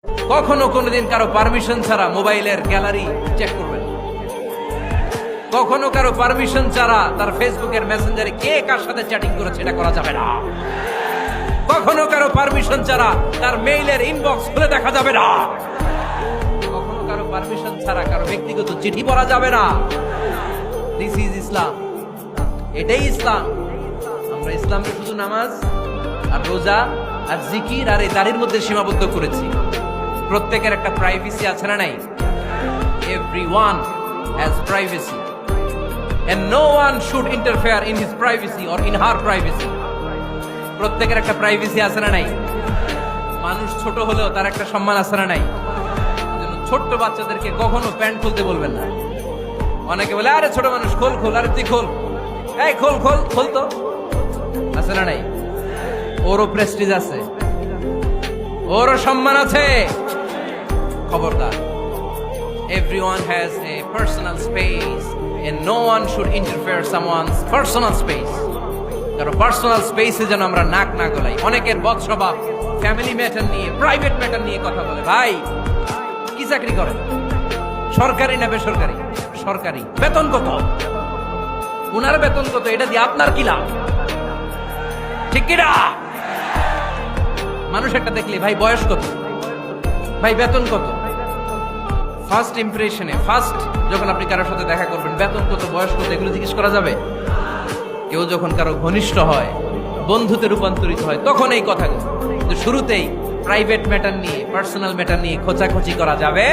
কখনো কোনোদিন কারো পারমিশন ছাড়া মোবাইলের গ্যালারি চেক করবেন না। কখনো কারো পারমিশন ছাড়া তার ফেসবুকের মেসেঞ্জারে কে কার সাথে চ্যাটিং করেছে এটা করা যাবে না। কখনো কারো পারমিশন ছাড়া তার মেইলের ইনবক্স খুলে দেখা যাবে না। কখনো কারো পারমিশন ছাড়া কারো ব্যক্তিগত চিঠি পড়া যাবে না। দিস ইজ ইসলাম, এটাই ইসলাম। আমরা ইসলামকে শুধু নামাজ আর রোজা আর জিকির আর এই দাড়ির মধ্যে সীমাবদ্ধ করেছি। প্রত্যেকের একটা প্রাইভেসি আছে না নাই? Everyone has privacy and no one should interfere in his privacy or in her privacy. প্রত্যেকের একটা প্রাইভেসি আছে না নাই? মানুষ ছোট হলেও তার একটা সম্মান আছে না নাই? এজন্য ছোট্ট বাচ্চাদেরকে কখনো প্যান্ট খুলতে বলবেন না। অনেকে বলে আরে ছোট মানুষ খোল খোল, আরে তুই খোল, এই খোল খোল খোল, তো আছে না নাই? ওরও প্রেস্টিজ আছে, ওরও সম্মান আছে। খবরদার, everyone has a personal space and no one should interfere someone's personal space. কারো পার্সোনাল স্পেসে যেন আমরা নাক না গলাই। অনেকের বদস্বভাব ফ্যামিলি ম্যাটার নিয়ে, প্রাইভেট ম্যাটার নিয়ে কথা বলে। ভাই কি চাকরি করেন? সরকারি না বেসরকারি? সরকারি। বেতন কত? উনার বেতন কত? এটা দিয়ে আপনার কি লাভ? ঠিক কি না? মানুষ একটা দেখলে ভাই বয়স কত, ভাই বেতন কত, ফার্স্ট ইমপ্রেশনে, ফার্স্ট যখন আপনি কারোর সাথে দেখা করবেন, বেতন কত, বয়স কত, এগুলো জিজ্ঞেস করা যাবে? কেউ যখন কারো ঘনিষ্ঠ হয়, বন্ধুতে রূপান্তরিত হয়, তখন এই কথাগুলো। কিন্তু শুরুতেই প্রাইভেট ম্যাটার নিয়ে, পার্সোনাল ম্যাটার নিয়ে খোঁচাখুচি করা যাবে